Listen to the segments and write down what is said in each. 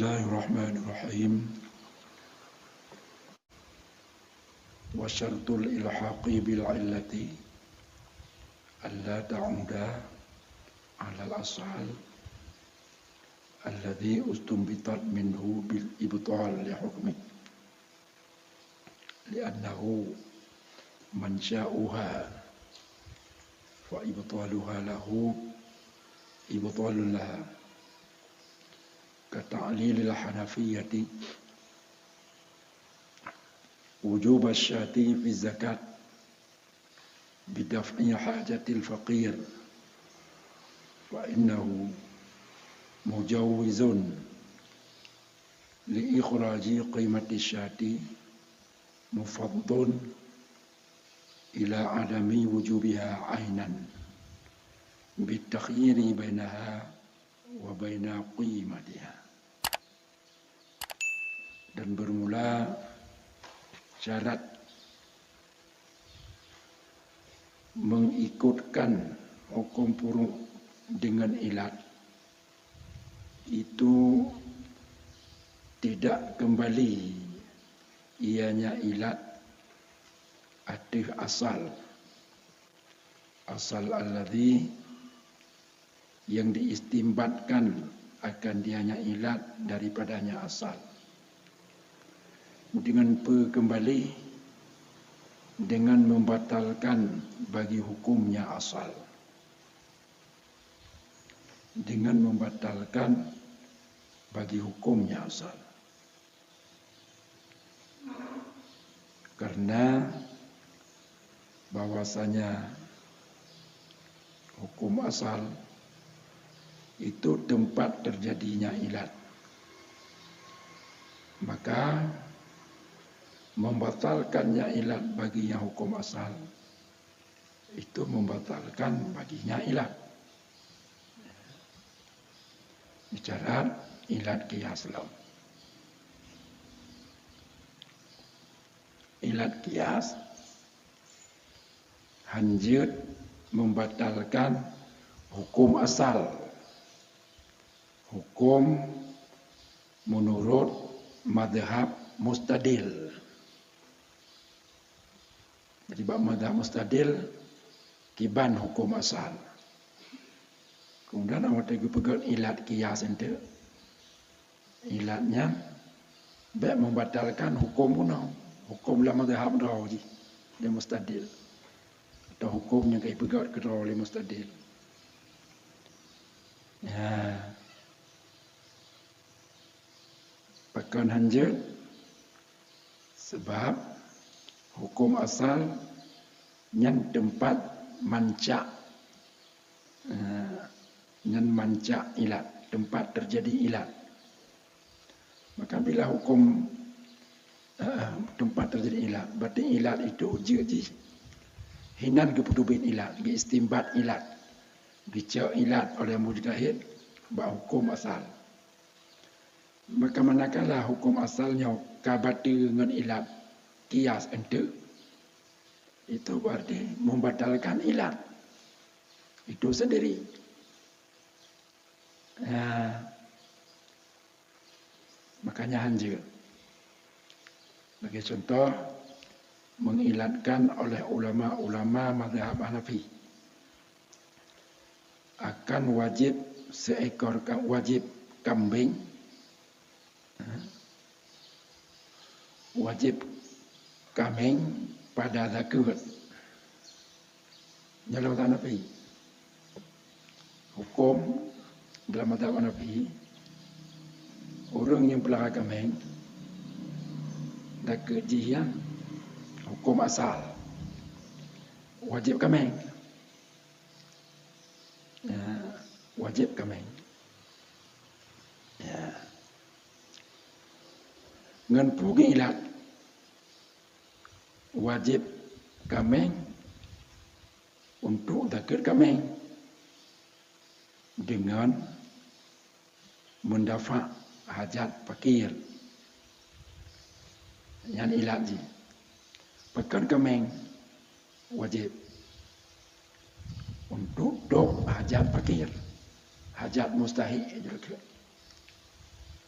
Bismillahirrahmanirrahim. Wa syartul ilhaqi bil illati alla ta'uda 'ala al-asal alladhi ustumbitat minhu bil ibtal li hukmi li'annahu man sya'uha fa ibtaluha lahu ibtalun laha كتعليل الحنفية وجوب الشاة في الزكاة بدفع حاجة الفقير فإنه مجوز لإخراج قيمة الشاة مفضل إلى عدم وجوبها عينا بالتخيير بينها وبين قيمتها. Dan bermula syarat mengikutkan hukum furu' dengan ilat itu tidak kembali ianya ilat atih asal alladhi yang diistimbatkan akan dianya ilat daripadanya asal dengan kembali dengan membatalkan bagi hukumnya asal, dengan membatalkan bagi hukumnya asal, karena bahwasanya hukum asal itu tempat terjadinya ilat, maka membatalkannya ilat baginya hukum asal itu membatalkan baginya ilat. Bicara ilat qiyas lah. Ilat qiyas hanjut membatalkan hukum asal, hukum menurut madhab mustadil. Jadi bab madhab mustadil kiban hukum asal. Kemudian awak tegu pegang ilat qiyas ente. Ilatnya baik membatalkan hukum punah. Hukum la madhab dah ji. Dia mustadil. Atau hukumnya kai pegang ke oleh mustadil. Ya. Pekan hanjut sebab hukum asal yang tempat mancak, yang mancak ilat, tempat terjadi ilat. Maka bila hukum tempat terjadi ilat, berarti ilat itu jadi hinan keputubin ilat, istimbat ilat, bicara ilat oleh mujtahid bah hukum asal. Maka manakala hukum asalnya kabati dengan ilat qiyas ente, itu berarti membatalkan ilat itu sendiri. Makanya hanjir. Bagi contoh, mengilatkan oleh ulama-ulama mazhab Hanafi akan wajib seekor wajib kambing, wajib kambing pada zakat. Dalam mazhab Hanafi, hukum dalam mazhab Hanafi, orang yang pelihara kambing zakat jihya hukum asal wajib kambing. Wajib kambing. Ngan pugi ilat wajib kambing untuk zakat kambing dengan mendafa hajat fakir. Yang ilat ji pekan kambing wajib untuk dok hajat fakir, hajat mustahil juga.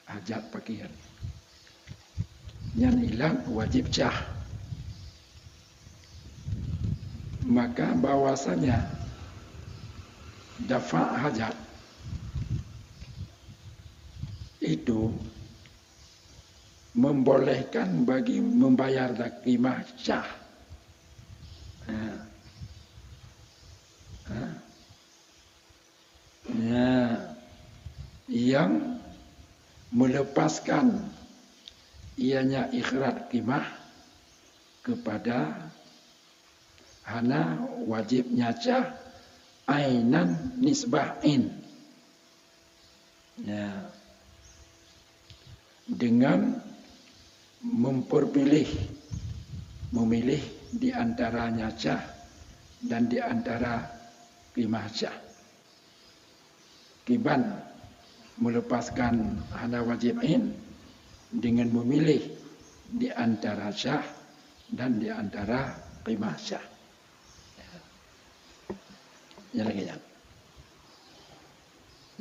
hajat pakaian. Yang ilat wajib cah. Maka bahwasanya dafa hajat itu membolehkan bagi membayar qimah cah. Yang melepaskan ianya ikhrat qimah kepada hana wajibnya cah ainan nisbahin. Dengan memilih di antaranya cah dan di antara qimah cah. Kiban melepaskan hana wajibin dengan memilih di antara cah dan di antara qimah cah. Ya lagi ya.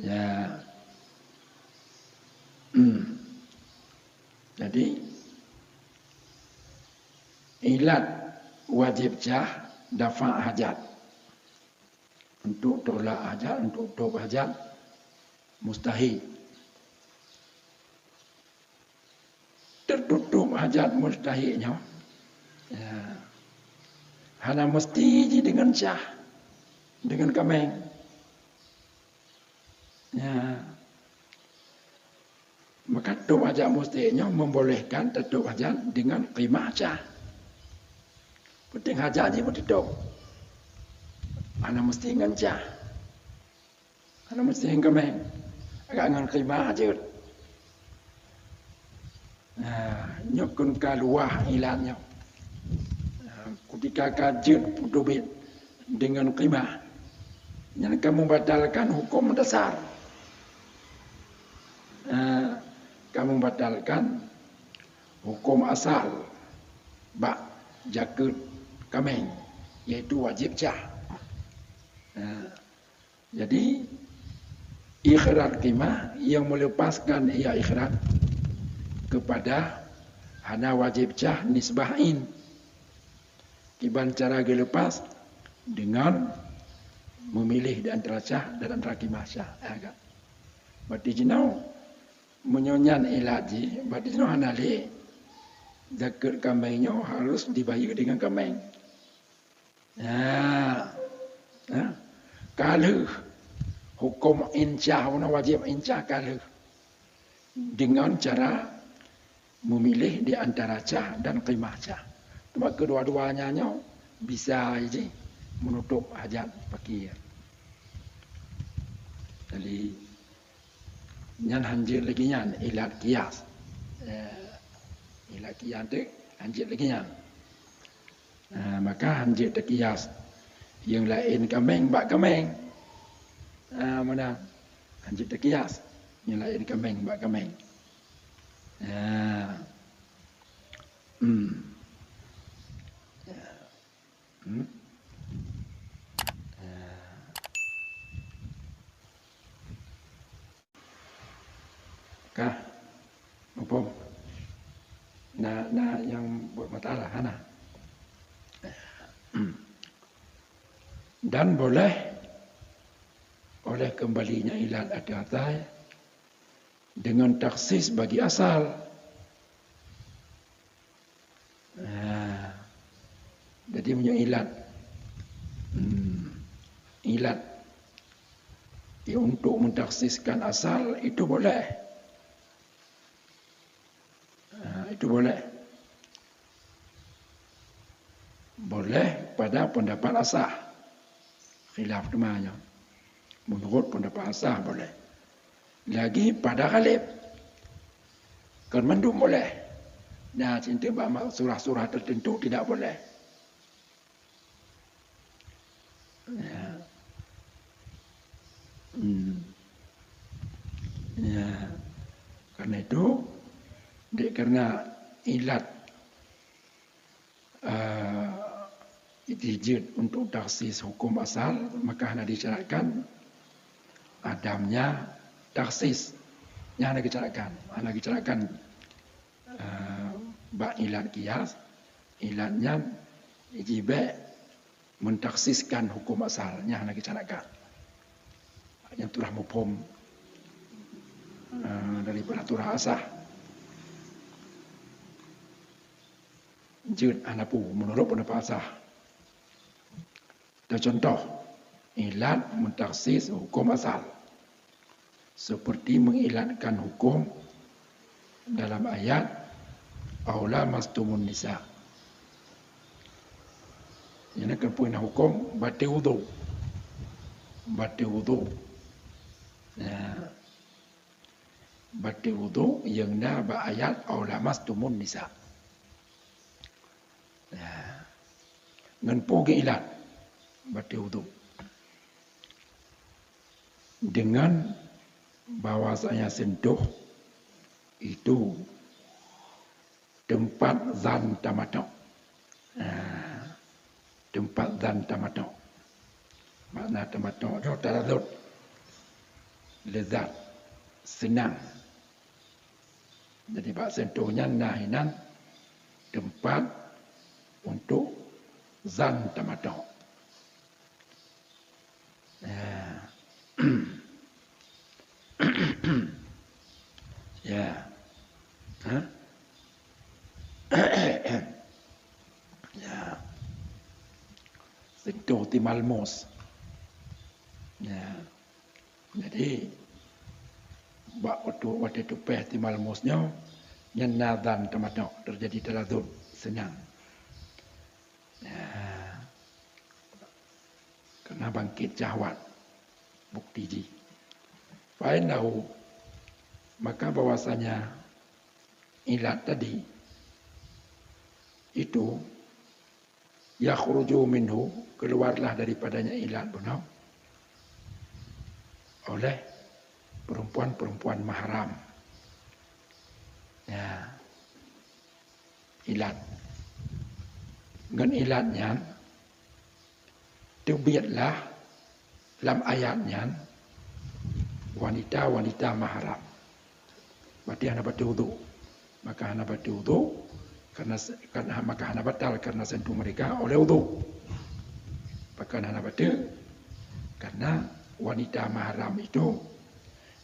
Ya. Jadi ilat wajib cah dafa hajat. Untuk tolak hajat, untuk top hajat mustahil. Tertutup hajat mustahilnya. Ya. Hana mesti dengan cah, dengan kameng. Ya. Maka top hajat mustahilnya membolehkan tutup hajat dengan qimah cah. Penting hajat ni pun tutup. Hana mesti dengan cah. Hana mesti dengan kameng. Agak dengan qimah je. Nyokun kaluah ilatnya. Ketika kajut putubit dengan qimah. Yang kamu batalkan hukum dasar. Kamu batalkan hukum asal. Bak jakut kameng. Iaitu wajib cah. Jadi ikhrat qimah yang melepaskan ia ikhrat kepada hana wajib cah nisbahin. Kiban cara dilepas dengan memilih di antara cah dan antara qimah cah. Berarti jenau menyonyan ilaji, berarti jenau hana le zakat kamengnya harus dibayar dengan kameng. Kalau hukum incah, wajib incah kalau dengan cara memilih di antara cah dan qimah cah. Cuma kedua-duanya bisa aja menutup hajat fakir. Jadi nyan hanjir lagi nyan ilat kias. Ilat kias tu hanjir lagi nyan. Maka hanjir terkias. Yang lain kameng bak kameng. Mana hanjir terkias. Yang lain kameng bak kameng. Kah? Apa? Nah yang buat masalah hana. Dan boleh oleh kembalinya ilat atai dengan taksis bagi asal. Jadi punya ilat. Ilat untuk mentaksiskan asal itu boleh. Itu boleh. Boleh pada pendapat asah. Khilaf demanya. Menurut pendapat asah boleh. Lagi pada ghalib. Kermandum boleh. Nah, cinta surah-surah tertentu tidak boleh. Ya. Ya. Karena itu, karena ilat dijid untuk taksis hukum asal, maka hendak disyaratkan adamnya taksis Yang ada kecelakaan bak ilat kias, ilatnya ijibek mentaksiskan hukum asalnya ada kecelakaan. Yang telah mufhum daripada turah asah. Jud anapu menurut pendapat asah. Contoh, ilat mentaksis hukum asal. Seperti mengilatkan hukum dalam ayat aula mastumun nisa. Ini kan punya hukum batil wudu. Batil wudu. Ya. Batil wudu yang na ba ayat aula mastumun nisa. Ya. Ngan poge ilat batil wudu. Dengan bahwasanya sentuh itu tempat zan tamattu. Tempat zan tamattu. Makna tamattu itu taladud. Lezat, senang. Jadi bak sentuhnya nahinan tempat untuk zan tamattu. Ya. Ya. Sentuh timal mos. Ya. Jadi waktu itu peh timal mosnya yang nadan tamattu terjadi taladud senang. Ya. Karena bangkit syahwat bukti ji. Fainahu maka bahwasanya ilat tadi itu yakhruju minhu keluarlah daripadanya ilat benar oleh perempuan-perempuan mahram. Ya. Ilat. Dengan ilatnya terbiatlah dalam ayatnya wanita-wanita mahram. Berarti hana batal wudu. Maka hana batal wudu karena maka hana batal karena sentuh mereka oleh wudu. Maka hana batal karena wanita mahram itu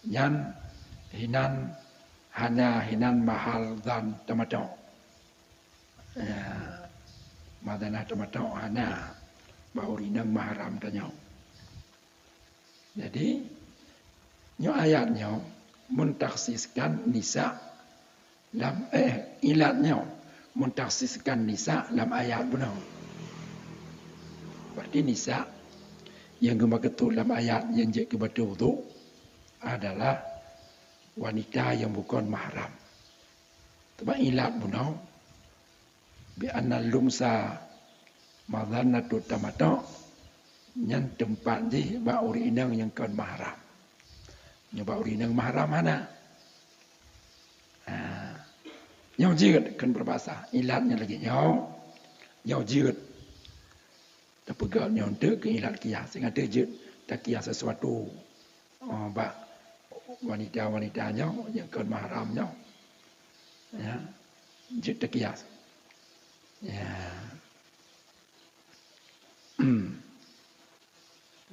yang hinan mahal dan tamattu. Ya, madana tamattu hana baurinang mahram tanya. Jadi nyo ayatnya mentaksiskan nisa dalam ilatnya mentaksiskan nisa dalam ayat benar. Berarti nisa yang gemaketul dalam ayat yang je kebatul wudu adalah wanita yang bukan mahram. Sebab ilat benar bi anna lumsa madhannatu tamattu yang tempat di bauri inang yang kan mahram. Yang bauri inang mahram mana? Yang jirat kan berbahasa. Ilatnya lagi yang jirat. Terpegang yang ke ilat kias. Sehingga terjut tak kias sesuatu. Bak wanita-wanitanya yang kan mahramnya. Ya. Jut tak kias. Ya.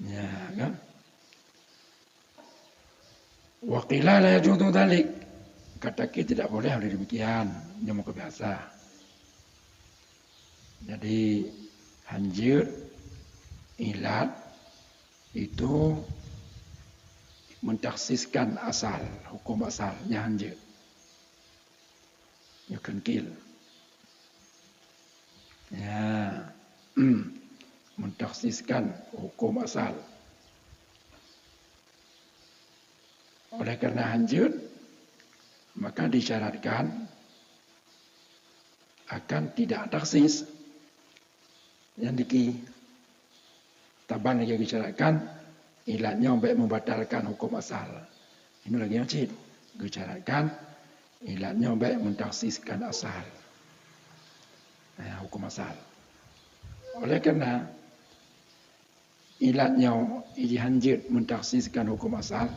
Ya kan? Wa qila la yajuzu dzalik. Kata kita tidak boleh hal demikian, yang muka biasa. Jadi hanjir ilat itu mentaksiskan asal, hukum asalnya hanjir. Ya kenkil. Ya. Mentaksiskan hukum asal. Oleh karena hanjir, maka disyaratkan akan tidak taksis. Yang diki taban lagi disyaratkan ilatnya baik membatalkan hukum asal. Ini lagi yang cid. Disyaratkan ilatnya baik mentaksiskan asal. Hukum asal. Oleh karena ilatnya dihanjir mentaksiskan hukum asal,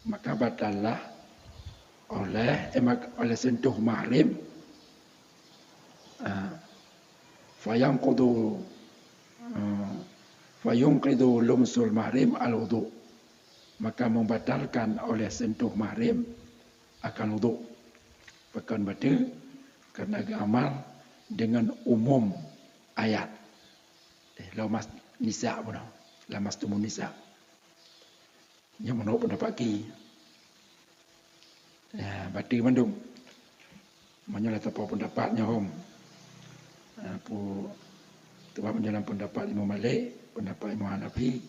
maka batallah oleh sentuh mahrim, fayunqidu lumsul mahrim al-wudu, maka membatalkan oleh sentuh mahrim akan wudu. Pekan batu kerana amal dengan umum ayat. Lamas nisa pun, lamas tumun nisa. Yang menurut pendapat ki. Batu mandung. Menyalah apa pendapatnya hom. Sebab menjalan pendapat Imam Malik, pendapat Imam Hanafi.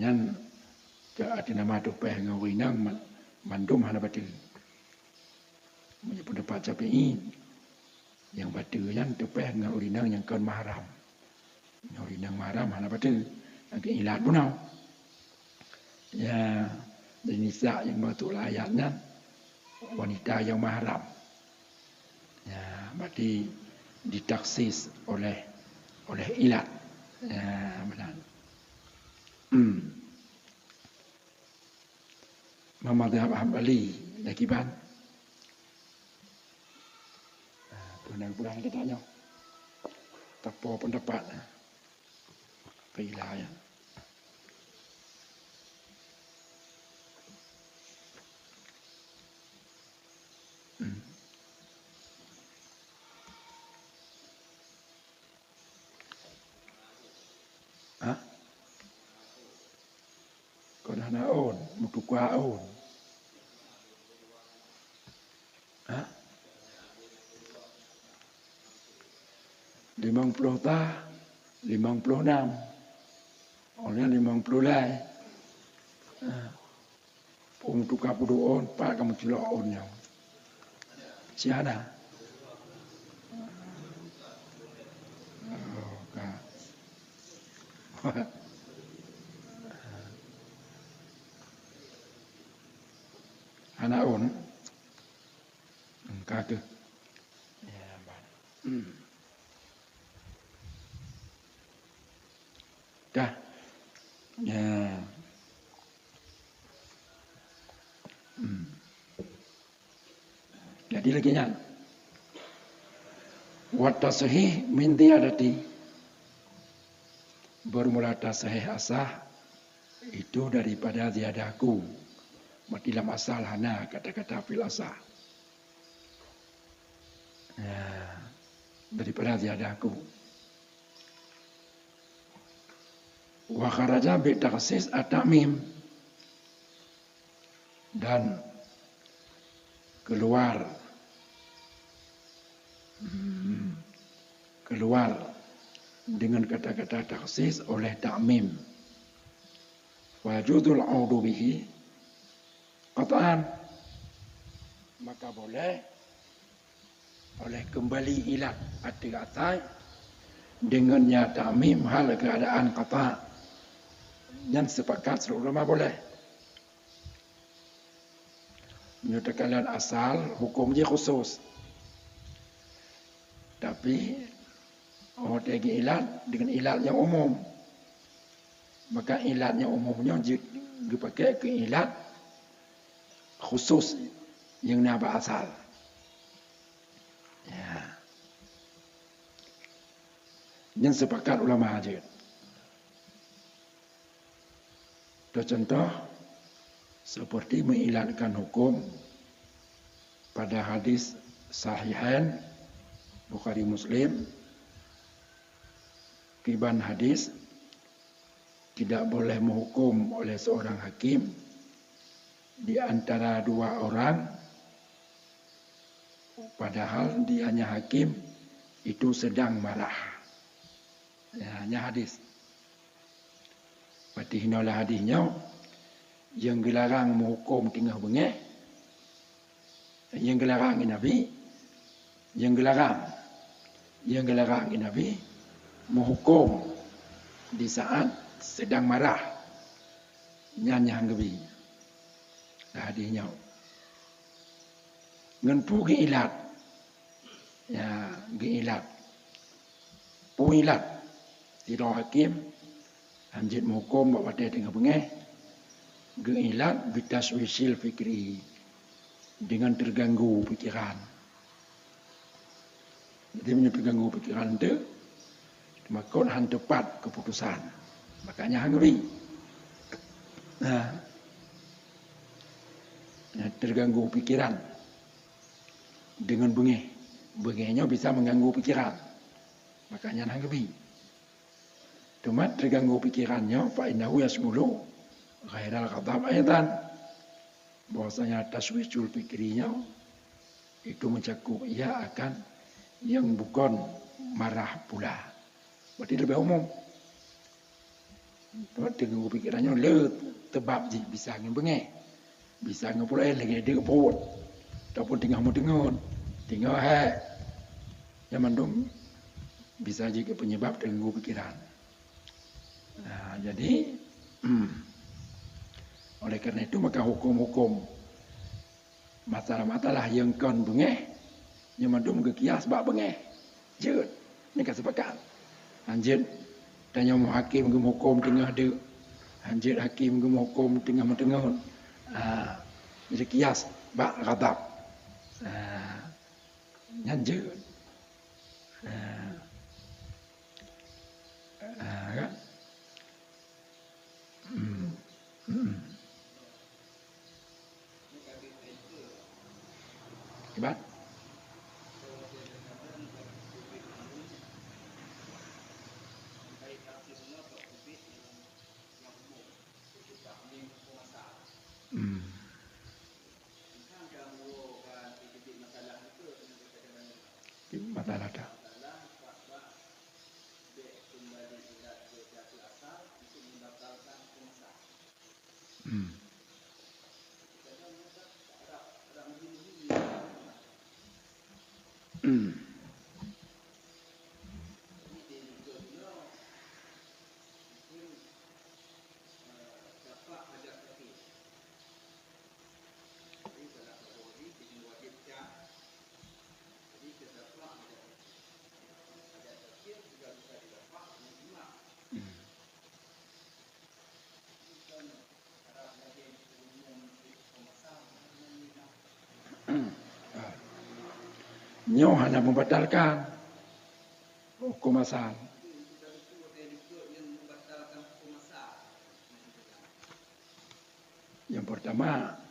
Yang ke arti nama tupeh dengan winang mandum hana batu. Menurut pendapat Syafi'i, yang batu yang tupeh dengan winang yang kan mahram. Yang winang mahram hana batu. Yang keilat pun tau. Ya, dan nisa yang betul ayatnya wanita yang mahram. Ya, berarti ditaksis oleh ilat. Ya, benar. Mazhab Hambali lagi ban. Pulang kita tanya. Apa pendapat? Kailah ya. Kau dah naon, mutu kuaon. 50 ta, 56. Oleh 50 lai. Pung tukar puduon, pak kamu cilok onnya. Siapa? Oh, kak. Anak on. Kak. Ya, dah. Ya. Jadi lagi nya. Wa tasahih min ziyadati. Bermula tasahih asah itu daripada ziyadahku. Dalam asal hana kata-kata fil asah. Ya, daripada ziyadahku. Wa kharaja bi takhsis at-ta'mim, dan keluar dengan kata-kata takhsis oleh ta'mim. Wajudul audu bihi qat'an, maka boleh oleh kembali ilat hati-hati dengannya ta'mim hal keadaan qata'. Yang sepakat seluruh ulama boleh. Menyatakan asal hukumnya khusus. Tapi tegi ilat dengan ilat yang umum. Maka ilat yang umumnya dipakai ke ilat khusus yang naba asal. Ya. Yang sepakat ulama aja. Contoh seperti mengilatkan hukum pada hadis sahihain Bukhari Muslim, kiban hadis tidak boleh menghukum oleh seorang hakim di antara dua orang padahal dianya hakim itu sedang marah. Ya, hanya hadis. Berarti hinalah hadisnya yang dilarang menghukum tengah bengeh, yang dilarang Nabi, yang dilarang Nabi menghukum di saat sedang marah. Nyanyi hanggebi. Hadisnya. Ngan pugi ilat. Ya, ilat. Pugi ilat. Tidak hakim anjit menghukum bahawa dia tengah bengeh Geilat bitaswisil fikri, dengan terganggu pikiran. Jadi punya terganggu pikiran tu, maka han tepat keputusan. Makanya hang ngeri. Nah, terganggu pikiran dengan bengih. Bengihnya bisa mengganggu pikiran. Makanya hang ngeri. Cuma terganggu pikirannya, fa innahu yasmulu ghairal ghadab ayatan. Bahwasanya taswisul fikrinya itu mencakup ia akan yang bukan marah pula. Berarti lebih umum. Terganggu pikirannya tebab je bisa ngebengek. Bisa ngepulai lagi dia keput. Ataupun tengah mendengar. Tengah yang mandum bisa juga penyebab terganggu pikiran. Nah, jadi oleh karena itu maka hukum-hukum masalah-masalah yang kan bengeh yang mandum ke kias bak bengeh. Jut, ni kan sepakat. Anjir tanya hakim ke hukum tengah ada. Anjir hakim ke hukum tengah mendengar. Jadi kias bak ghadab. Anjir. Kan? Ibat? Masalah dah. Nyo hanya membatalkan hukum asal. Yang pertama,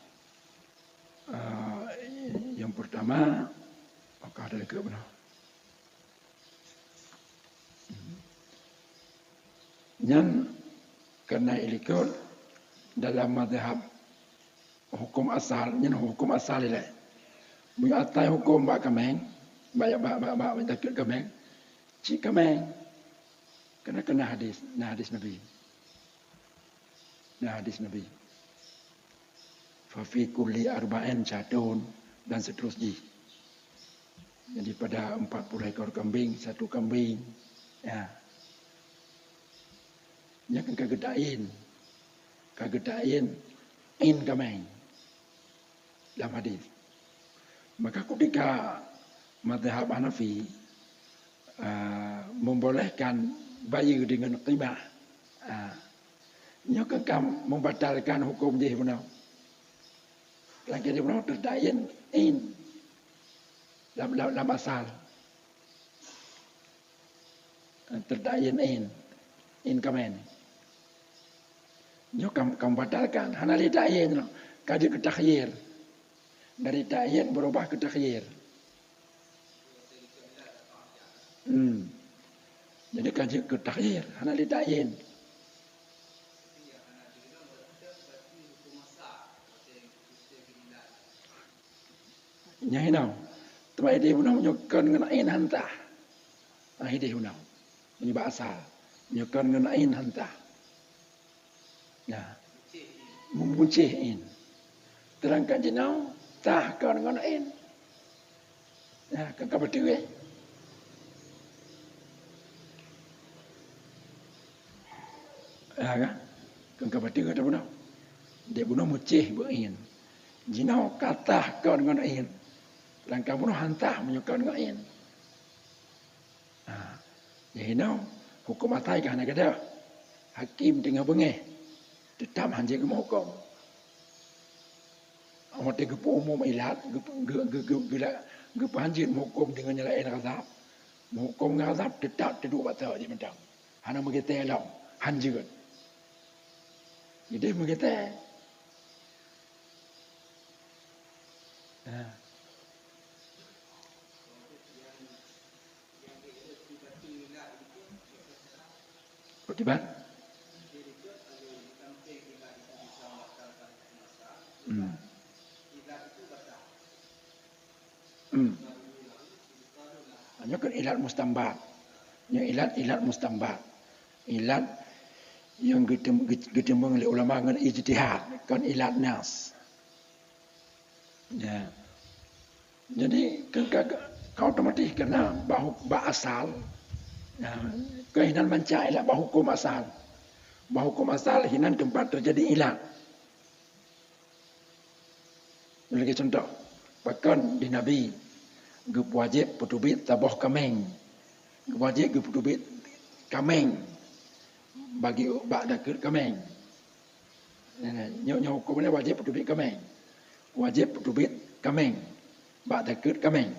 apakah ada lagi benar? Yang kena ilikut dalam mazhab hukum asal, yang hukum asal ini. Bila atai hukum bak kameng, bak takut kameng, cik kameng, kena hadis Nabi. Hadis Nabi. Fafi kulli arba'in syatun dan seterusnya. Jadi pada 40 ekor kambing, satu kambing. Ya. Yang kan kagedain in kameng dalam hadis. Maka ketika mazhab Hanafi membolehkan bayi dengan qimah, nyo kan membatalkan hukum dia benar. Lagi dia benar terdayan in dalam asal. Terdayan in kamen. Nyo kan membatalkan hanali dayan kaji ketakhir. Dari ta'yin berubah ke takhyir. Jadi kaji ke takhyir, hanya di ta'yin. Nyai nau. Tempat ini pun menyukan ngenain hantah. Ini pun ini bahasa. Menyukan ngenain hantah. Ya. Membuncihin. Terangkan jenau. Tah kau ngenain. Ya, kan kau berdua. Ya kan? Kan kau berdua dah bunuh. Dia bunuh mucih buin. Jinau kata kau ngenain. Langkah bunuh hantah menyukau ngenain. Jadi now hukum atai kan ada. Hakim tengah bengeh. Tetap hanjir ke hukum. Awak tega umum ilat, panjit hukum dengan nyalain azab. Hukum azab tetap duduk batal di mentang. Hana begitu elam, hanjut. Jadi begitu. Bagaimana? Hanya kan ilat mustambat. Yang ilat mustambat. Ilat yang ditimbang oleh ulama dengan ijtihad. Kan ilat nas. Ya. Jadi kau otomatis kena asal. Ya. Kehinan manca ilat hukum asal. Hukum asal hinan tempat terjadi ilat. Lagi contoh. Bahkan di Nabi. Gup wajib putubit taboh kameng. Gup wajib putubit kameng. Bagi bak dakut kameng. Nyo hukum ni wajib putubit kameng. Wajib putubit kameng. Bak dakut kameng.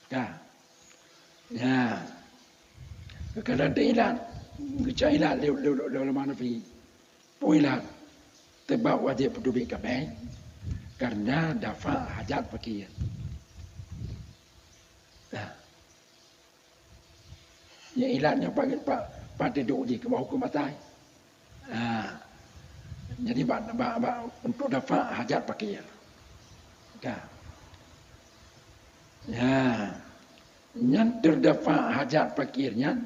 Kah. Ya. Kadang ilat. Gecah ilat dalam Hanafi. Ilat. Tebak wajib putubit kameng. Karena dafa hajat fakir. Ya ilatnya pak duduk di bawah hukum batai. Jadi untuk dapat hajat fakir. Ya. Yang terdapat hajat fakirnya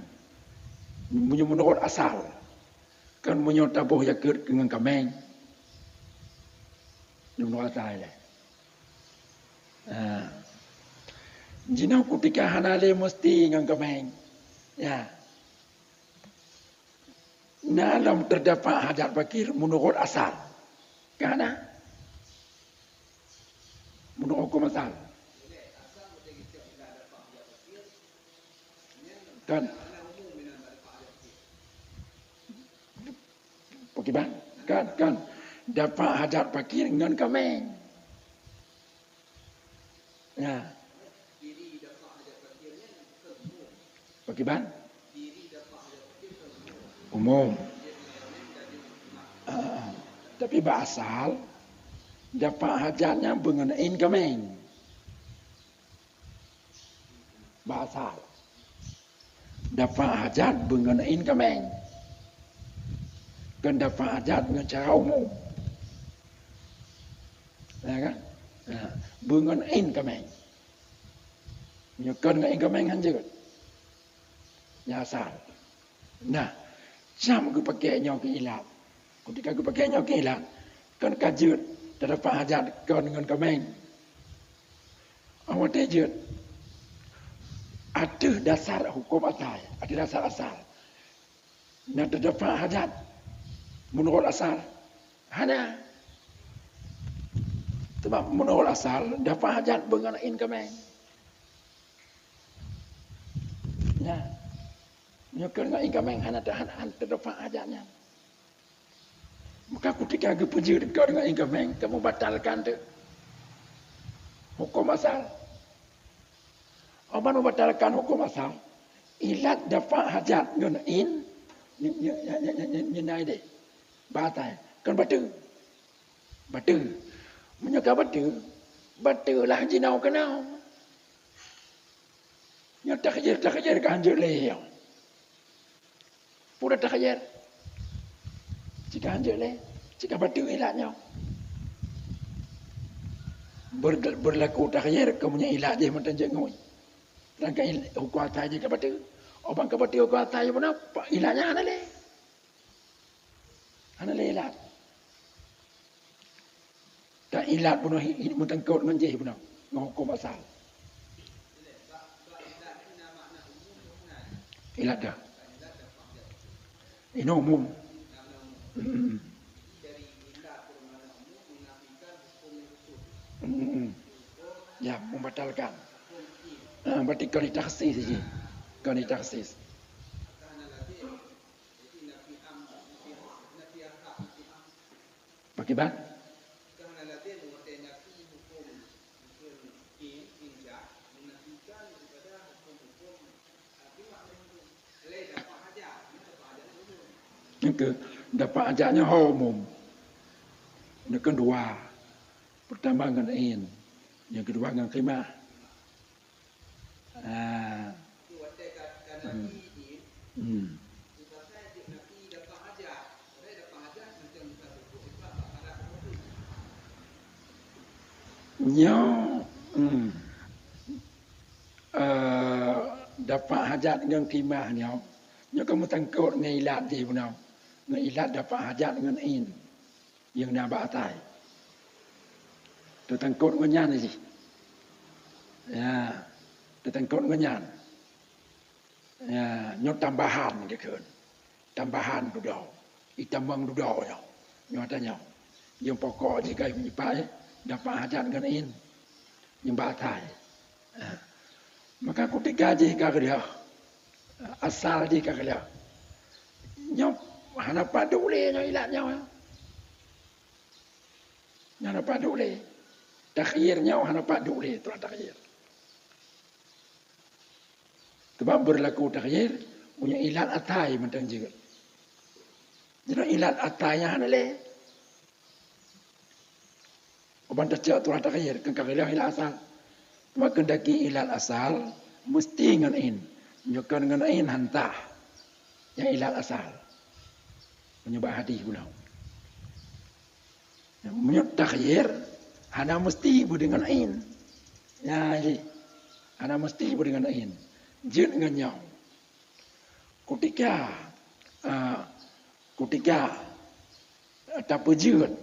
menurut asal. Kan menyotabuh yakut dengan kameng. Menurut asal. Jina ketika hanale mesti dengan kameng. Ya. Dalam terdapat hajat fakir menurut asal. Karena menurut hukum asal. Kan. Bagaimana? Kan. Dapat hajat fakir dengan kameng. Ya. Bagaimana? Umum. Tapi basal dapat hajatnya mengenai kameng. Basal dapat hajat mengenai kameng. Kan dapat hajat dengan cara umum. Ya kan? Mengenai kameng. Kan dengan kameng hanjut. Ya asal. Nah, jam aku pakainya ke ilat. Ketika aku pakainya ke ilat, kan kajut, terdapat hajat kan dengan kameng. Awak tajut. Ada dasar hukum asal, ada dasar asal. Nah, terdapat hajat menurut asal. Hanya sebab menurut asal dapat hajat mengenai kameng. Ya. Nyokor dengan kameng hana terdapat hajatnya. Maka ketika aku puji kau dengan kameng, kamu batalkan tu hukum asal. Apa membatalkan hukum asal? Ilat dapat hajat dengan nyenai deh. Batal. Kan batu. Menyokar batu. Batu lah jinau kenau. Tak kejar kan hanjur leh. Pura tak kejar. Jika hanjur leh. Jika batu ilatnya. Berlaku tak kejar. Kamu punya ilat dia macam jengui. Rangka hukum atas je ke batu. Orang ke batu hukum atas je pun apa. Ilatnya hana leh. Hana leh ilat. Tak ilat pun mutangkut dengan jih pun. Dengan hukum asal. Ilat dah. Ini umum. Ya, membatalkan. Berarti kau ditaksis saja. Kau ditaksis. Bagaimana? ke dapat ajaknya umum. Yang kedua, pertama dengan in, yang kedua dengan khimah. Nyo dapat hajat dengan khimah nyo kamu tangkut dengan ilat di punau. Dengan ilat dapat hajat dengan in. Yang nak batai. Tu tangkut dengan nyan ni. Ya, tu tangkut dengan nyan. Ya, nyo tambahan ke kan. Tambahan tu dah. Itamang tu dah nyo. Nyo tanya. Yang pokok je kai penyipai dapat hajat dengan in. Yang batai. Maka ketika jika dia asal jika dia nyop hana padule nya ilat nya hana padule takhirnya hana padule tu takhir sebab berlaku takhir punya ilat atai mentang juga jadi ilat atainya hana le oban tacak tu takhir kan kagak ilat asal maka daki ilat asal mesti dengan in. Nyokan dengan in hantah. Yang ilat asal. Menyebab hadis pula. Menyebab takhir hana mesti dengan in. Ya, jadi hana mesti dengan in. Jid dengan nyaw. Ketika tak pejut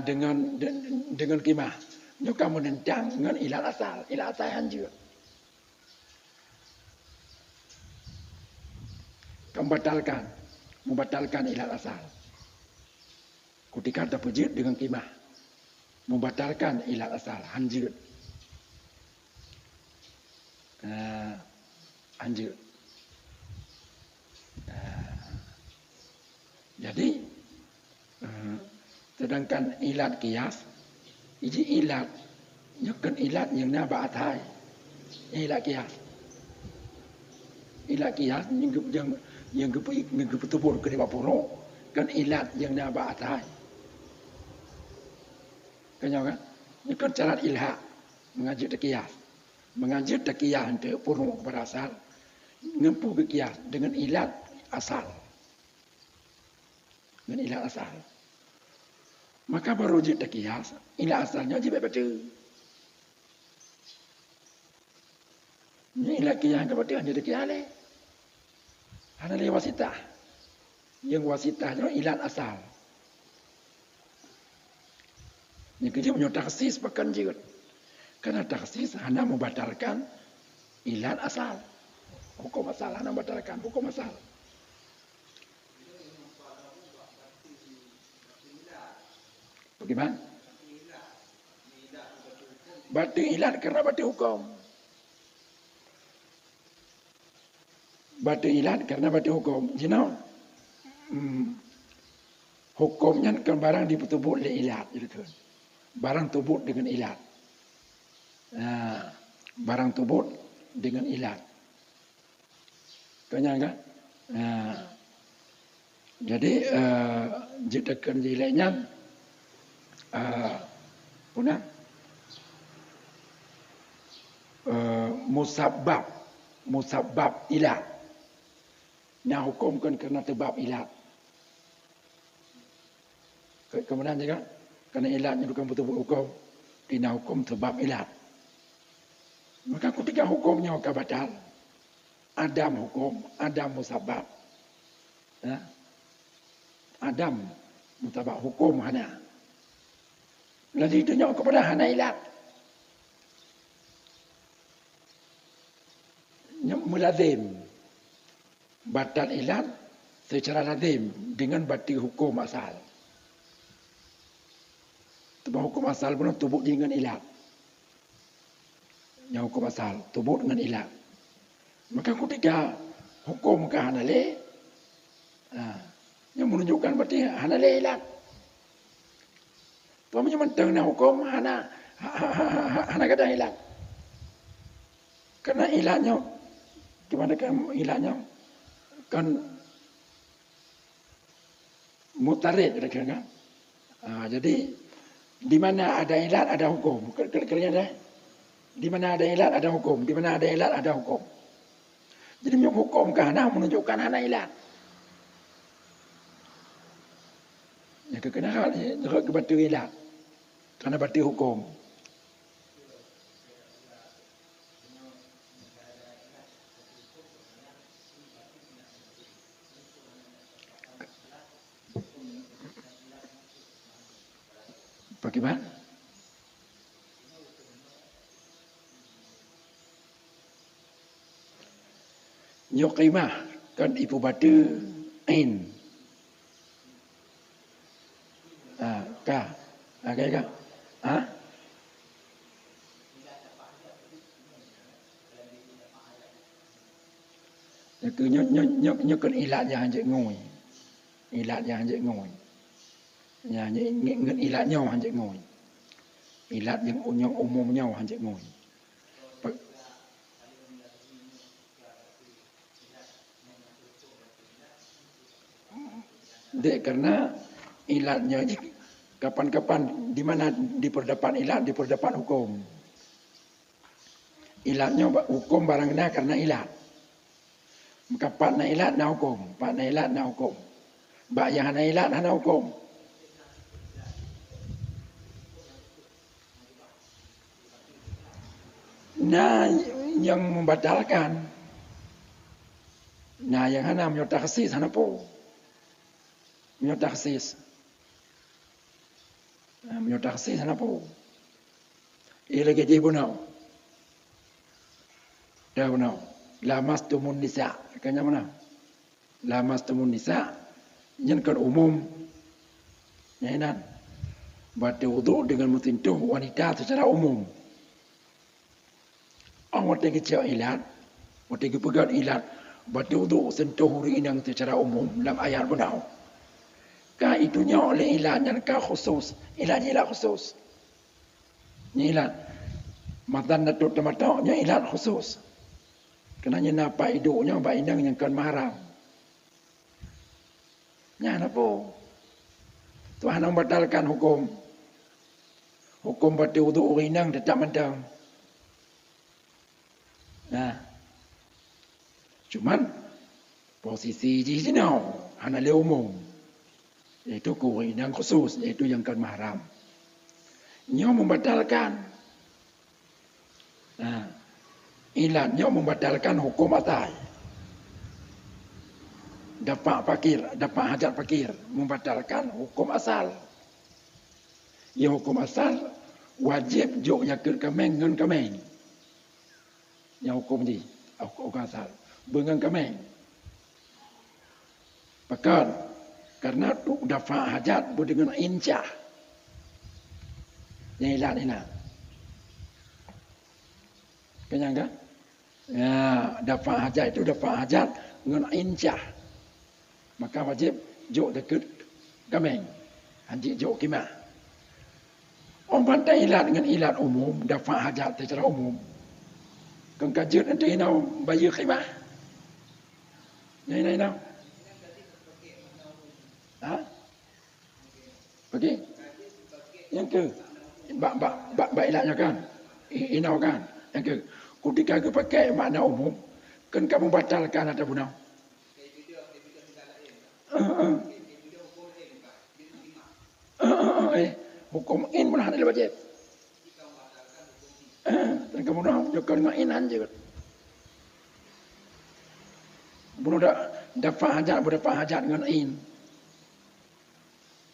dengan khimah. Nyo kamu nentang dengan ilat asal hancur. Kamu membatalkan ilat asal. Ketika terpejut dengan khimah, membatalkan ilat asal hancur. Hancur. Jadi, sedangkan ilat qiyas iji ilat nyokan ilat yang na ba'atai ilat qiyas yang ketubur ke 50 kan ilat yang na ba'atai kan nyokan cara ilha mengajuk qiyas untuk purung kepada asal ngempu ke qiyas dengan ilat asal maka baru jadi qiyas ilat asalnya jadi betul. Ini ilat qiyas ke betul jadi qiyas le. Hana le wasitah. Yang wasitahnya ilat asal. Yang kedua punya taksis bahkan juga. Karena taksis hana membatalkan ilat asal. Hukum asal hana membatalkan hukum asal. Bagaimana? Batu ilat karena batu hukum. Batu ilat karena batu hukum. You know? Hukumnya kan barang ditubut oleh ilat. Gitu. Barang tubut dengan ilat. Barang tubut dengan ilat. Kanya kan? Jadi, jitakan jilainya punah musabbab ilat. Nah hukumkan kerana sebab ilat. Kemudian juga kerana ilatnya bukan betul hukum, dina hukum sebab ilat. Maka ketika hukumnya akan batal, adam hukum, adam musabbab. Adam musabbab hukum hana. Lalu ditunjuk kepada hana ilat. Melazim. Batal ilat secara lazim dengan batil hukum asal. Sebab hukum asal pun tubuk dengan ilat. Yang hukum asal tubuk dengan ilat. Maka ketika hukum ke hana le, yang menunjukkan berarti hana le ilat. Pemanya mentang na hukum hana kata ilat. Karena ilatnya gimana kan ilatnya kan mutarid kira-kira. Jadi di mana ada ilat ada hukum. Kira-kira dah. Di mana ada ilat ada hukum. Di mana ada ilat ada hukum. Jadi hukum kerana menunjukkan ada ilat. Yang kena hal ni nak kebatu ilat. Kerana batu hukum. Bagaimana? Nyokimah kan ibu batu ain. Kah? Kah? Cứ nhớ con ilat yang je ngồi. Ilat yang je ngồi. Nhà ngin ilat nhau han je ngồi. Ilat yang umum nhau han je ngồi. Dek karena ilatnya kapan-kapan di mana diperdapat ilat diperdapat hukum. Ilatnya hukum barang kena karena ilat. Maka pak na ilat na hukum, pak na ilat na hukum. Bak yang hana ilat hana hukum. Nah yang membatalkan. Nah yang hana menyotaksis hana po. Menyotaksis. Menyotaksis hana po. Ia lagi dia bunau. Dah bunau. Lamastumun nisa. Kanya mana? Lamastumun nisa. Yang kan umum. Yang batu wudu dengan menyentuh wanita secara umum. Orang tinggi cewek ilat. Orang tinggi pegang ilat. Batu wudu sentuh huri inang secara umum. Dalam ayat benau. Kah itunya oleh ilatnya kah khusus. Ilat khusus. Ini ilat. Matan datuk tematoknya ilat khusus. Kenanya napa hidupnya Mbak Inang yang kan mahram. Ya napa? Tuhan membatalkan hukum. Hukum batu wudu Inang tetap mentang. Nah. Cuman posisi di sini hanya le umum. Iaitu Inang khusus, iaitu yang kan mahram. Nyo membatalkan. Nah. Ilatnya membatalkan hukum atai. Dapat hajat fakir. Membatalkan hukum asal. Ya hukum asal wajib jok yakir kameng ngan kameng. Yang hukum ni, hukum asal. Bengang kameng. Bahkan karena tu dapat hajat dengan incah. Yang ilat ini. Kenyang kan? Ya, dapat hajat itu dapat hajat dengan incah. Maka wajib jok dekat kameng. Hanjik jok kimah. Orang pandai ilat dengan ilat umum, dapat hajat secara umum. Kang kajut nanti inau bayi kimah. Ini inau. Pergi? Yang ke? Bak ilatnya kan? Inau kan? Yang ke? Ketika kita pakai makna umum, kan kamu batalkan atau bunau? Hukum in pun ada wajib. Dan kamu dah jangan ngainan je. Bunuh dapat hajat dengan in.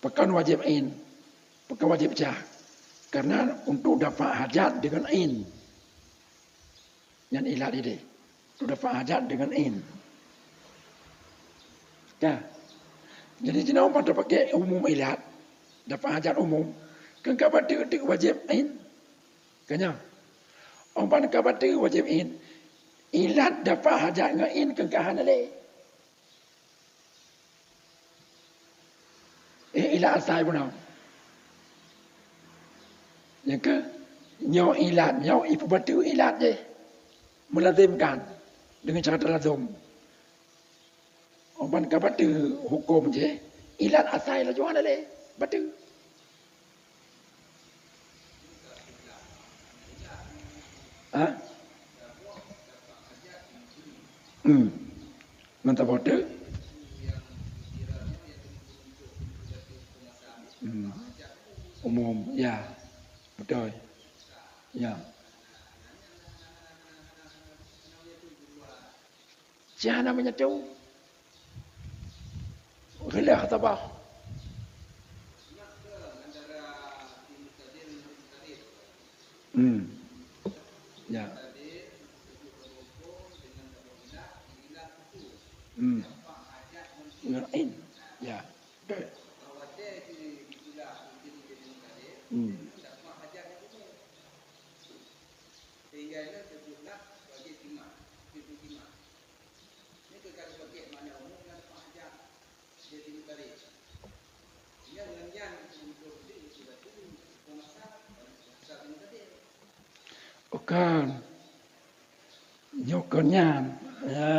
Pekan wajib in. Pekan wajib cah. Karena untuk dapat hajat dengan in. Yang ilat ini. Itu dapat hajat dengan in. Ya. Jadi jenama pada pakai umum ilat. Dapat hajat umum. Kan kabar dia wajib in. Kanya. Orang pada kabar dia wajib in. Ilat dapat hajat dengan in. Kan kahan ada. Ilat asal pun. Yang ke. Nyaw ilat. Nyaw ibu batu ilat je. Melazimkan dengan cara lazim. Orang kabar hukum je ilat asai la jual le batu ha mantap bodoh umum ya betul ya siapa namanya tu gelah tabah ya ngerain ya betul Bukan nyokonnya ya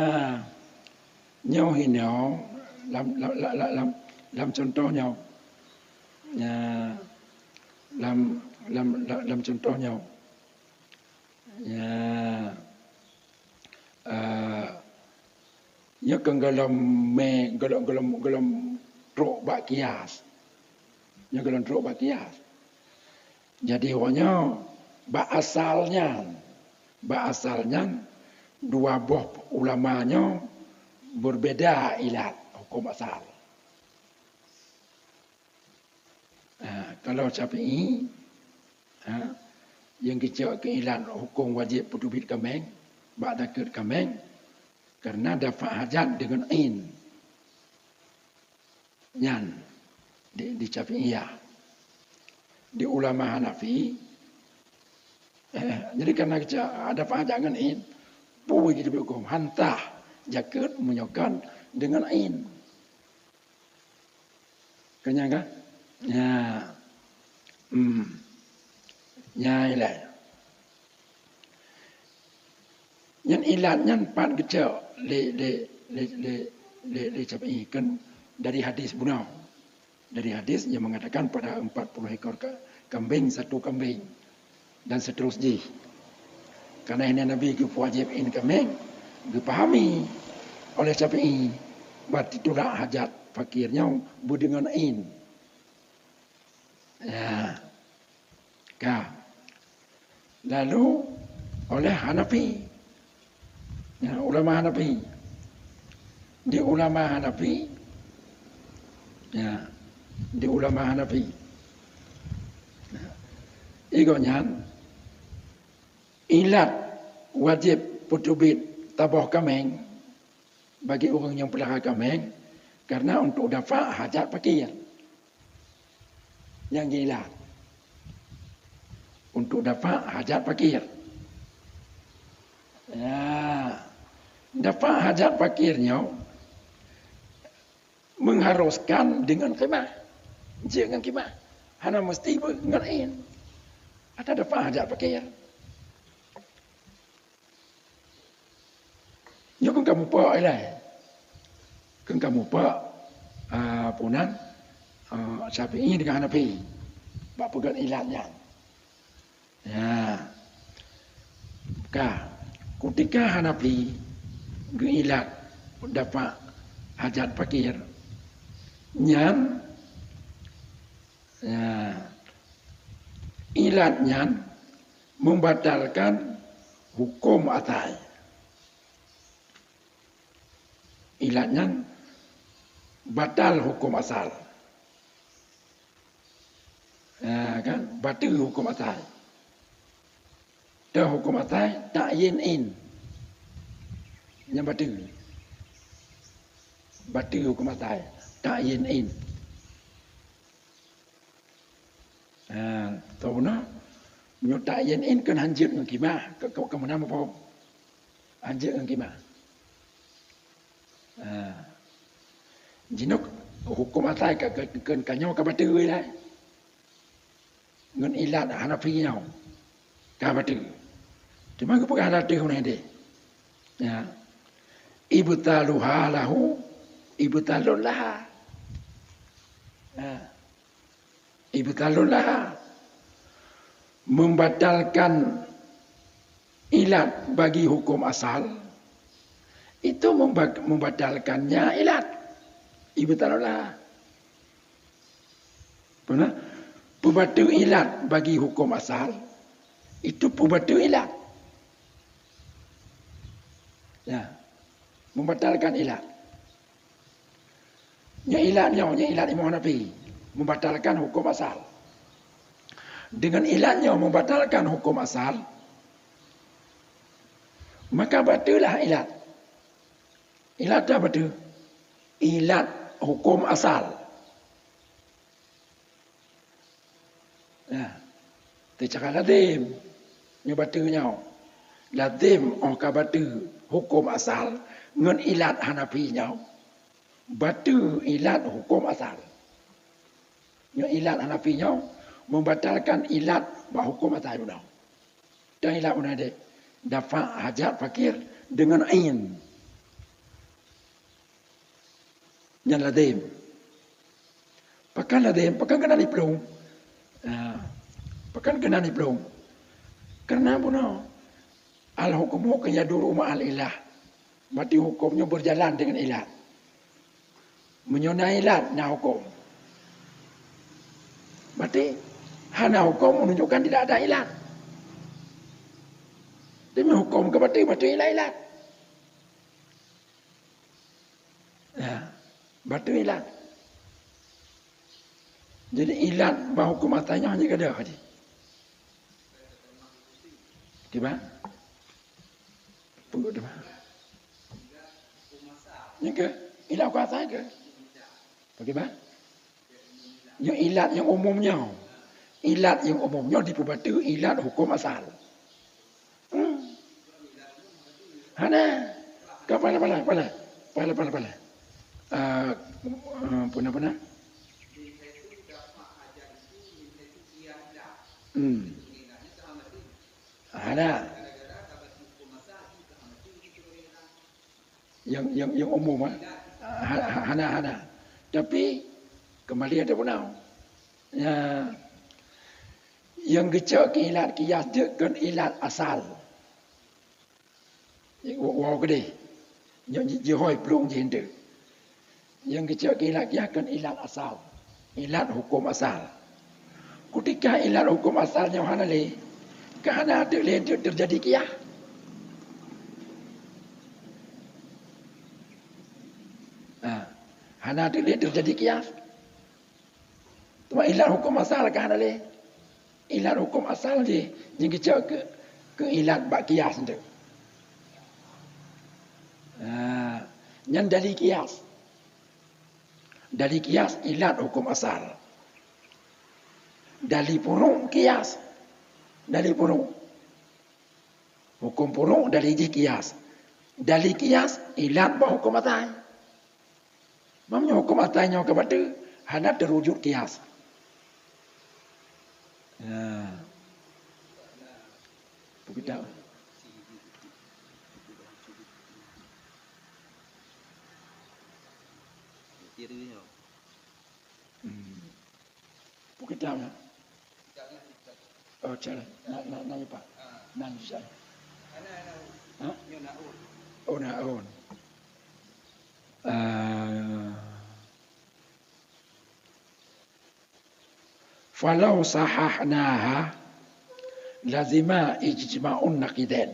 nhau thì nhau làm contoh nhau ya làm contoh nhau ya nhớ cần galam me galam trok bak kias nhớ galam trok bak kias jadi awalnya bak asalnya dua buah ulamanya berbeda ilat hukum asal. Kalau Syafi'i yang kecil ke ilat hukum wajib putubit kameng, bak dakut kameng karena dafa hajat dengan ain. Nyan di Syafi'iyah. Di ulama Hanafi jadi karena ada hajat dengan ain, boleh kita hukum hantah jakut menyokan dengan ain. Kenyang kan? Ya. Ya ilah. Yang ilatnya empat kecil le Syafi'i kan dari hadis bunau. Dari hadis yang mengatakan pada 40 ekor kambing satu kambing dan seterusnya. Karena ini Nabi ke wajib in kambing dipahami oleh Syafi'i berarti itulah hajat fakirnya dengan in. Ya. Lalu oleh Hanafi. Ya, ulama Hanafi. Di ulama Hanafi. Ya. Di ulama Hanafi. Igonya ilat wajib putubit tabah kameng bagi orang yang pelihara kameng karena untuk dapat hajat fakir yang ilat untuk dapat hajat fakir ya dapat hajat fakirnya mengharuskan dengan khimah jangan khimah hanya mesti ngerain ada dapat hajat fakir. Nhớ con kamu pak lah, con kamu pak punan Syafi'i dengan Hanafi, bab pegang ilatnya. Ya, ketika Hanafi ilat dapat hajat fakir, nyan, ya, ilatnya membatalkan hukum atai. Ilatnya batal hukum asal. Kan? Batal hukum asal. Dan hukum asal ta'yin in. Yang batal. Batal hukum asal ta'yin in. Tahu nak? Nyo ta'yin in kan hanjir dengan kimah. Kau mana apa? Hanjir dengan kimah. Jinuk hukum asal kan kanyo ka batu lah. Ngan ilat Hanafi nhau. Ka batu. Cuma ke perkara tu ni dia. Ya. Ibtaluha lahu ibtalul laha. Ibtalullah membatalkan ilat bagi hukum asal, itu membatalkannya ilat. Ibtalullah. Benar? Pembatu ilat bagi hukum asal, itu pembatu ilat. Ya, membatalkan ilat. Nya ilat Imam Hanafi membatalkan hukum asal. Dengan ilatnya membatalkan hukum asal, maka batulah ilat. Ilat apa batu? Ilat hukum asal. Ya, cakap lazim, nya batunya. Lazim orang batu hukum asal ngan ilat Hanafinya. Batu ilat hukum asal. Nya ilat Hanafinya membatalkan ilat hukum asal benar. Dan ilat benar dia. Dafa hajat fakir dengan ain. Yang lazim. Pakan lazim, pakan kena diplom. Pakan kena diplom. Karena benar. Al-hukumu yaduru ma'al ilah. Berarti hukumnya berjalan dengan ilat. Menyunai ilat, nah hukum. Berarti hana hukum menunjukkan tidak ada ilat. Demi hukum ke batu ilat. Ya, batu ilat. Jadi ilat bahawa hukum matanya hanya ada tadi. Gimana? Tunggu dulu. Yang ke ilat kuasa ke? Bagaimana? Yang ilat yang umumnya. Ilat yang umumnya di pembatu ilat hukum asal. Hana. Kepala. Puna. Hana. Yang umum hana. Tapi kembali ada punau. Ya. Yang gecak ke ilat kiyas dia kan ilat asal. Wow gede. Yang jihoi pelung jenda. Yang gecak ke ilat kiyas kan ilat asal. Ilat hukum asal. Ketika ilat hukum asalnya hana le. Kerana ada le terjadi kiyas. Hana ada le terjadi kiyas. Cuma ilat hukum asal ke hana le. Ilat hukum asal je. Yang gecak ke ilat bak kiyas tu. Yang dari kias. Dari kias ilat hukum asal. Dari purung kias. Dari purung. Hukum purung dari kias. Dari kias ilat bah hukum asal. Mamnya hukum asalnya ke batu. Hana terwujud kias. Begitu. Begitu lah. Oh, cara. Nanya Pak. Nanya saya. Hah? Oh, naon. Falau sahahnaha lazima ijma'un naqidain.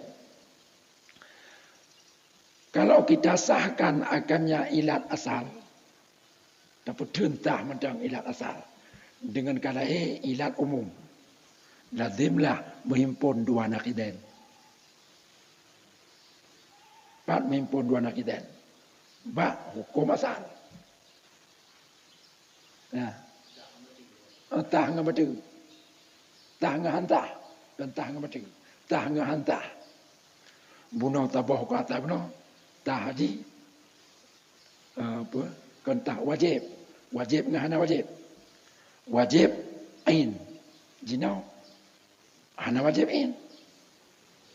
Kalau kita sahkan akannya ilat asal, dapat tentah mentang ilat asal dengan kata ilat umum, lazimlah menghimpun dua naqidain. Pak menghimpun dua naqidain. Ba hukum asal. Nah, tah ngah batu, tah ngah hantah, dan tah ngah batu, tah ngah hantah. Bunau tabah kata bunau. Tah haji apa kentah wajib ngahana wajib ain jinau hana wajib ain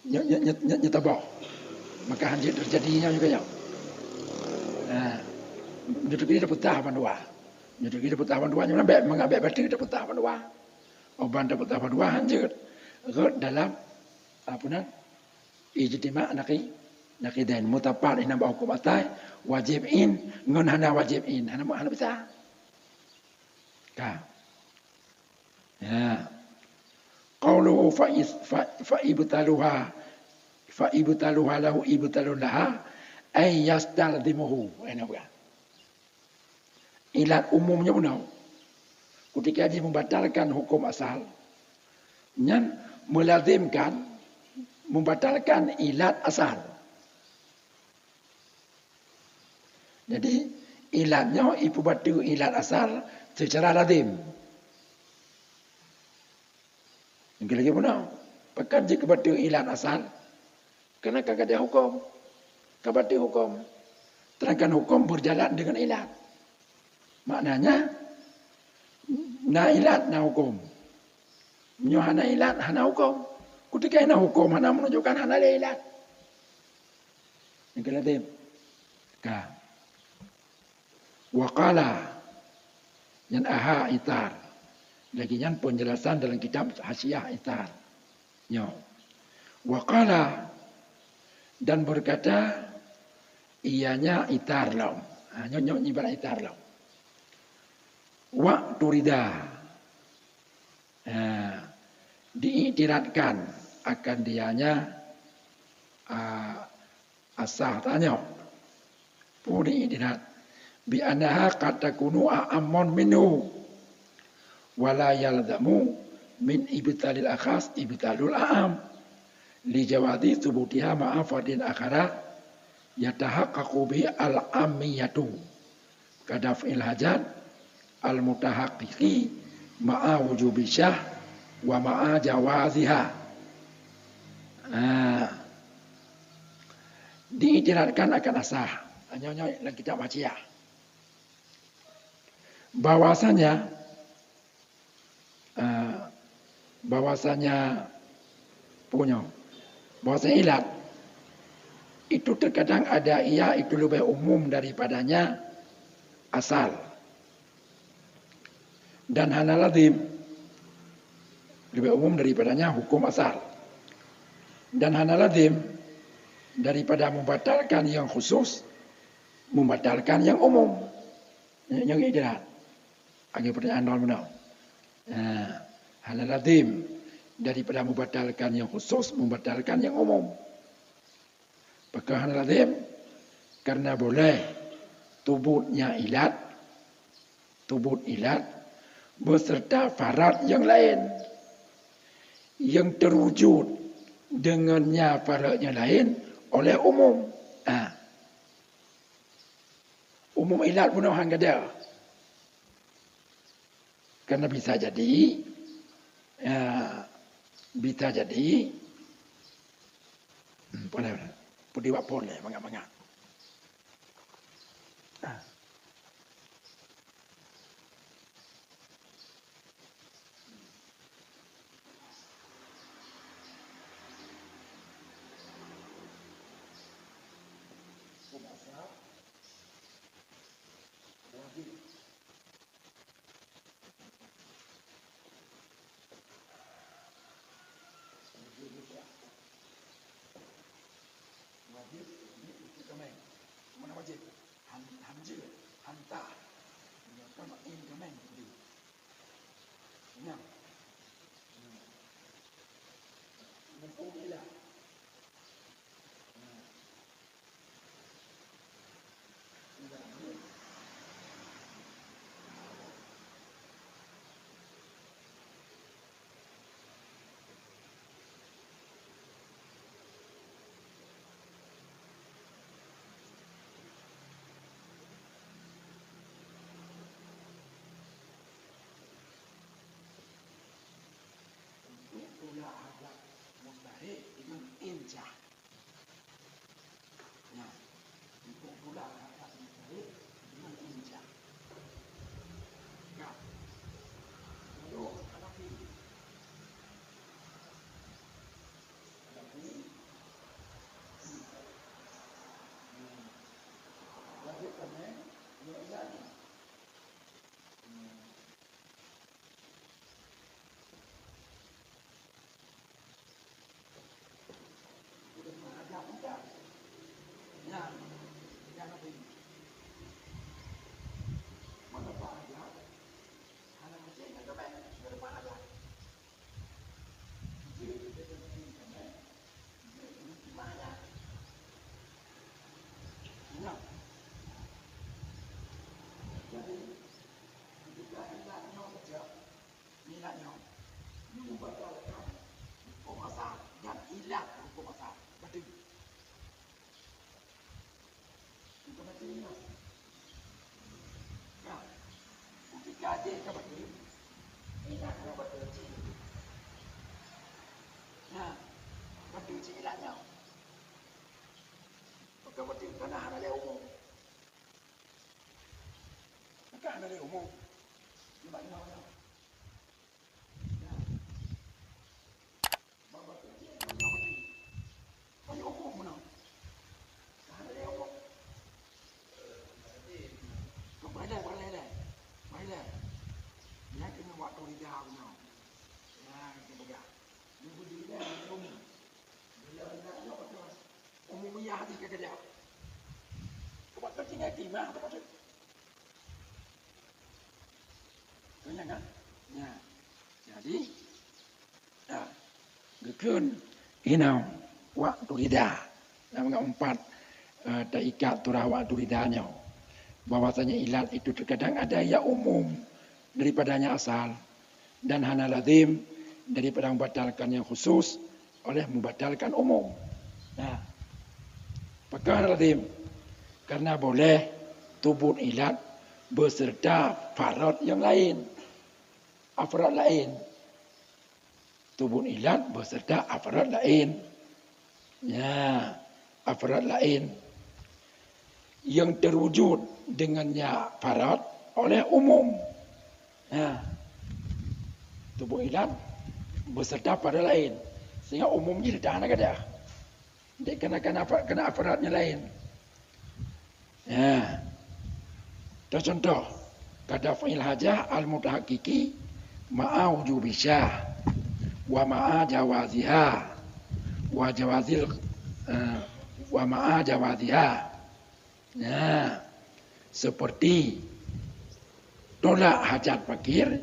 nyetabah maka hanjit terjadinya juga ya. Duduk ini dapat tah pandua Jadi kita putahan dua nyampe mengambil batu kita putahan dua. Oban kita putahan dua hanjut. Rot dalam apa nak? Ijtima naki dan mutapal ina ba hukum atai wajib in ngon hana wajib in hana bisa. Ka. Ya. Qauluhu fa ibtaluha lahu ibtalulaha ay yastalzimuhu. Ini apa? Ilat umumnya benar. Ketika dia membatalkan hukum asal, nyan melazimkan membatalkan ilat asal. Jadi ilatnya ibu batu ilat asal secara lazim. Yang lagi benar. Pekan jika batu ilat asal, kena kagak ada hukum. Kabati hukum. Terangkan hukum berjalan dengan ilat. Maknanya, na ilat na hukum. Hana ilat hana hukum. Ketika hana hukum, hana menunjukkan hana ilat. Yang kelima. Ka. Waqala. Yang aha itar. Lagi yang penjelasan dalam kitab Hasyiah itar. Yo. Waqala. Dan berkata, ianya itar lau. Nyok ibarat itar lau. Waktu rida diiktiratkan akan dianya asah tanya puni iktirat bi annaha qad takunu a'amman minhu wala yalzamu min ibtalil akhas ibtalul a'am li jawadi thubutiha ma'afadin akhara yatahaqqaqu bi al-ammiyatu kadaf'il hajat al-mutahaqqiqi ma'a wujubi syah wa ma'a jawaziha. Diiktiratkan akan asah. Hanya dalam kitab Hasyiah. Bahwasanya ilat itu terkadang ada ia itu lebih umum daripadanya asal. Dan hana lazim lebih umum daripadanya hukum asal. Dan hana lazim daripada membatalkan yang khusus, membatalkan yang umum. Yang ideal. Agak pertanyaan normal benar. Hana lazim daripada membatalkan yang khusus, membatalkan yang umum. Apakah hana lazim? Karena boleh tubutnya ilat, beserta farat yang lain yang terwujud dengannya farat yang lain oleh umum. Umum ilat pun orang ada. Karena bisa jadi boleh buat boleh mangga-mangga. ilatnya. Maka penting karena hal umum. Maka hal umum. Cuma ini. Ya. Jadi, gekun inau waktu lidah. Yang keempat, taikat turah waktu lidahnya. Bahwasanya ilat itu terkadang ada yang umum daripadanya asal dan hana lazim daripada membatalkan yang khusus oleh membatalkan umum. Nah, perkara lazim karena boleh tubuh ilat beserta farad yang lain, afrad lain. Tubuh ilat beserta afrad lain. Ya, afrad lain yang terwujud dengannya farad oleh umum. Nah, tubuh ilat beserta pada lain, sehingga umumnya tidak ada. Dia kena aparatnya lain. Ya, contoh kata fa'il hajah al-mutahakiki ma'a wujubisyah wa ma'a jawaziha wa jawazil wa ma'a jawaziha. Nah, seperti tolak hajat fakir